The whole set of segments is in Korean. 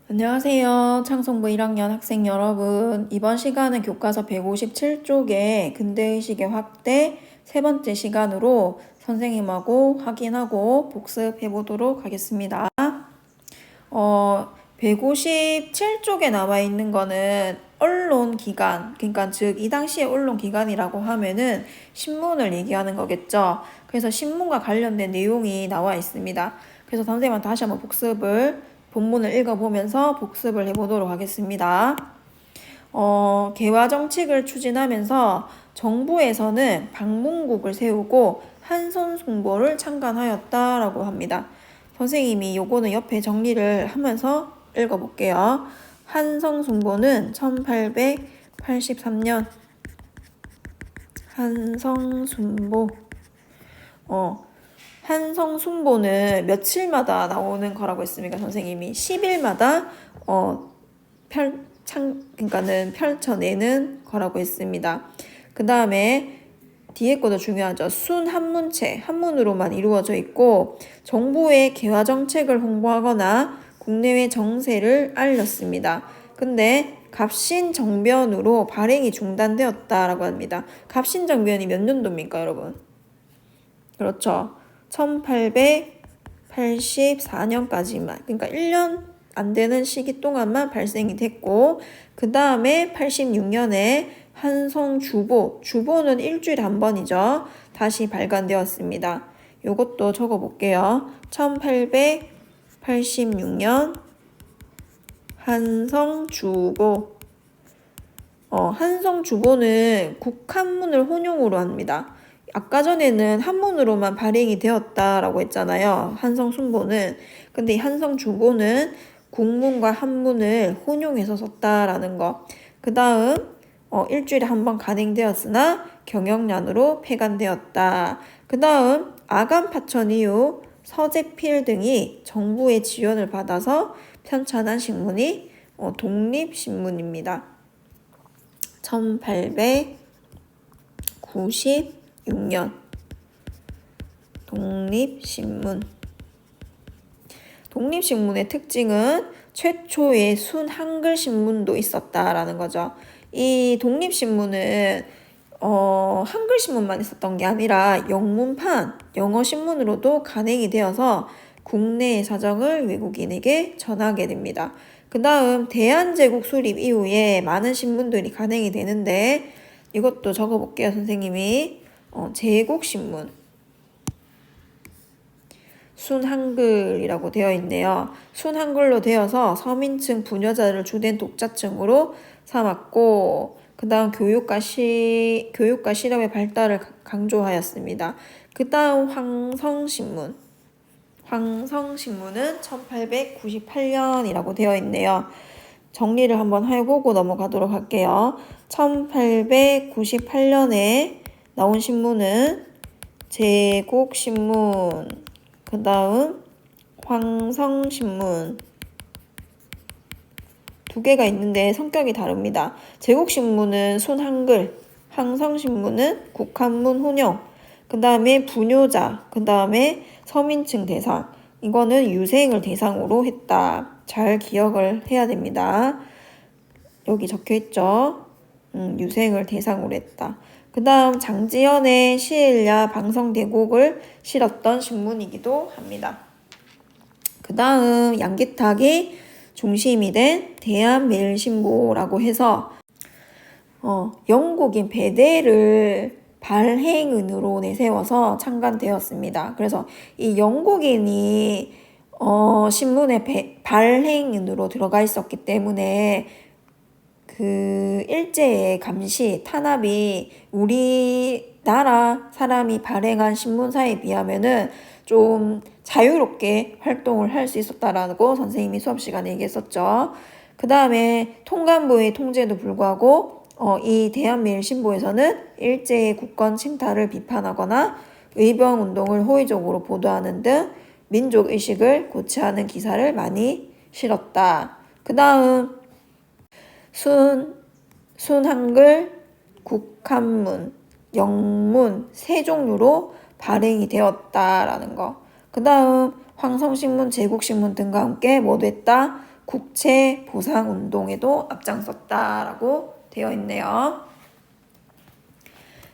안녕하세요. 창성부 1학년 학생 여러분. 이번 시간은 교과서 157쪽의 근대의식의 확대 세 번째 시간으로 선생님하고 확인하고 복습해 보도록 하겠습니다. 157쪽에 나와 있는 거는 언론기관, 그러니까 즉 이 당시의 언론기관이라고 하면은 신문을 얘기하는 거겠죠. 그래서 신문과 관련된 내용이 나와 있습니다. 그래서 선생님한테 다시 한번 본문을 읽어보면서 복습을 해보도록 하겠습니다. 개화 정책을 추진하면서 정부에서는 방문국을 세우고 한선 송보를 창간하였다라고 합니다. 선생님이 요거는 옆에 정리를 하면서 읽어볼게요. 한성 송보는 1883년 한성 순보 한성 순보는 며칠마다 나오는 거라고 했습니까? 선생님이 10일마다 그러니까는 펼쳐내는 거라고 했습니다. 그 다음에 뒤에 것도 중요하죠. 순 한문체, 한문으로만 이루어져 있고 정부의 개화 정책을 홍보하거나 국내외 정세를 알렸습니다. 근데 갑신정변으로 발행이 중단되었다라고 합니다. 갑신정변이 몇 년도입니까, 여러분? 그렇죠. 1884년까지만, 그러니까 1년 안 되는 시기 동안만 발생이 됐고, 그 다음에 86년에 주보는 일주일에 한 번이죠. 다시 발간되었습니다. 요것도 적어볼게요. 1886년 한성주보. 한성주보는 국한문을 혼용으로 합니다. 아까 전에는 한문으로만 발행이 되었다라고 했잖아요. 한성순보는. 근데 이 한성주보는 국문과 한문을 혼용해서 썼다라는 거. 그 다음 일주일에 한 번 간행되었으나 경영난으로 폐간되었다. 그 다음 아간 파천 이후 서재필 등이 정부의 지원을 받아서 편찬한 신문이 독립신문입니다. 1896년 독립신문. 독립신문의 특징은 최초의 순 한글 신문도 있었다라는 거죠. 이 독립신문은 한글 신문만 있었던 게 아니라 영문판, 영어 신문으로도 간행이 되어서 국내의 사정을 외국인에게 전하게 됩니다. 그 다음 대한제국 수립 이후에 많은 신문들이 간행이 되는데 이것도 적어볼게요, 선생님이. 제국신문. 순한글이라고 되어 있네요. 순한글로 되어서 서민층 부녀자를 주된 독자층으로 삼았고 그 다음 교육과 실험의 발달을 강조하였습니다. 그 다음 황성신문은 1898년이라고 되어 있네요. 정리를 한번 해보고 넘어가도록 할게요. 1898년에 나온 신문은 제국신문, 그 다음 황성신문. 두 개가 있는데 성격이 다릅니다. 제국신문은 순한글, 황성신문은 국한문 혼용, 그 다음에 부녀자, 그 다음에 서민층 대상. 이거는 유생을 대상으로 했다. 잘 기억을 해야 됩니다. 여기 적혀있죠. 유생을 대상으로 했다. 그 다음 장지연의 시일야 방성대곡을 실었던 신문이기도 합니다. 그 다음 양기탁이 중심이 된 대한매일신보라고 해서 영국인 베데를 발행인으로 내세워서 창간되었습니다. 그래서 이 영국인이 신문에 발행인으로 들어가 있었기 때문에 그 일제의 감시, 탄압이 우리나라 사람이 발행한 신문사에 비하면은 좀 자유롭게 활동을 할 수 있었다라고 선생님이 수업 시간에 얘기했었죠. 그 다음에 통감부의 통제에도 불구하고 이 대한매일신보에서는 일제의 국권 침탈을 비판하거나 의병운동을 호의적으로 보도하는 등 민족의식을 고취하는 기사를 많이 실었다. 그 다음 순한글, 국한문, 영문 세 종류로 발행이 되었다라는 거. 그 다음 황성신문, 제국신문 등과 함께 모두 했다. 국채 보상 운동에도 앞장섰다라고 되어 있네요.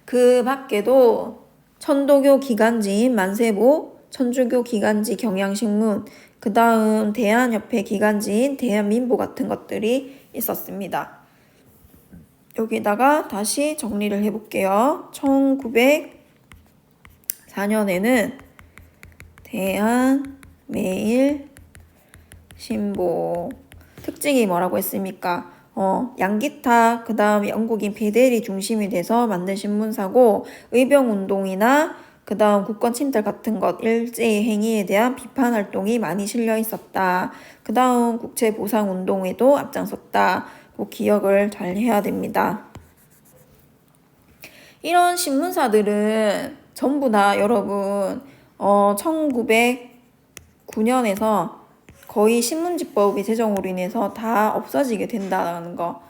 그 밖에도 천도교 기간지인 만세보, 천주교 기간지 경향신문, 그 다음 대한협회 기간지인 대한민보 같은 것들이 있었습니다. 여기다가 다시 정리를 해볼게요. 1904년에는 대한매일신보 특징이 뭐라고 했습니까? 양기탁, 그 다음 영국인 베델이 중심이 돼서 만든 신문사고, 의병운동이나 그 다음 국권 침탈 같은 것, 일제의 행위에 대한 비판 활동이 많이 실려 있었다. 그 다음 국채 보상 운동에도 앞장섰다. 꼭 기억을 잘 해야 됩니다. 이런 신문사들은 전부 다 여러분 1909년에서 거의 신문지법이 제정으로 인해서 다 없어지게 된다는 거,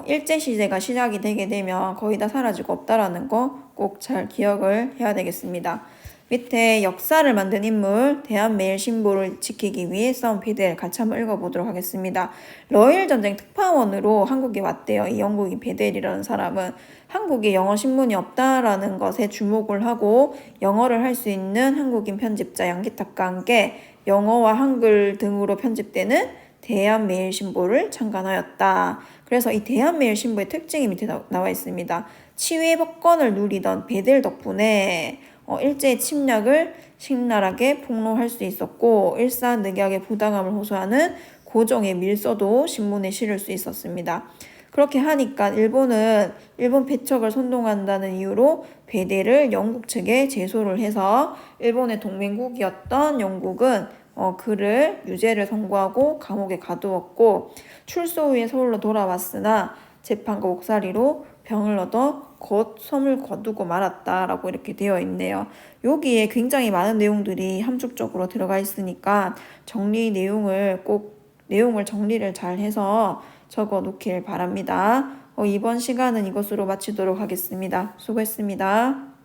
일제시대가 시작이 되게 되면 거의 다 사라지고 없다라는 거 꼭 잘 기억을 해야 되겠습니다. 밑에 역사를 만든 인물, 대한매일신보를 지키기 위해 싸운 베델 같이 한번 읽어보도록 하겠습니다. 러일전쟁 특파원으로 한국에 왔대요. 이 영국인 베델이라는 사람은 한국에 영어 신문이 없다라는 것에 주목을 하고 영어를 할 수 있는 한국인 편집자 양기탁과 함께 영어와 한글 등으로 편집되는 대한매일신보를 창간하였다. 그래서 이 대한매일신보의 특징이 밑에 나와 있습니다. 치외 복권을 누리던 베델 덕분에 일제의 침략을 신랄하게 폭로할 수 있었고, 일사늑약의 부당함을 호소하는 고종의 밀서도 신문에 실을 수 있었습니다. 그렇게 하니까 일본은 일본 패척을 선동한다는 이유로 베델을 영국 측에 제소를 해서 일본의 동맹국이었던 영국은 그를 유죄를 선고하고 감옥에 가두었고, 출소 후에 서울로 돌아왔으나 재판과 옥살이로 병을 얻어 곧 섬을 거두고 말았다라고 이렇게 되어 있네요. 여기에 굉장히 많은 내용들이 함축적으로 들어가 있으니까 내용을 정리를 잘 해서 적어 놓길 바랍니다. 이번 시간은 이것으로 마치도록 하겠습니다. 수고했습니다.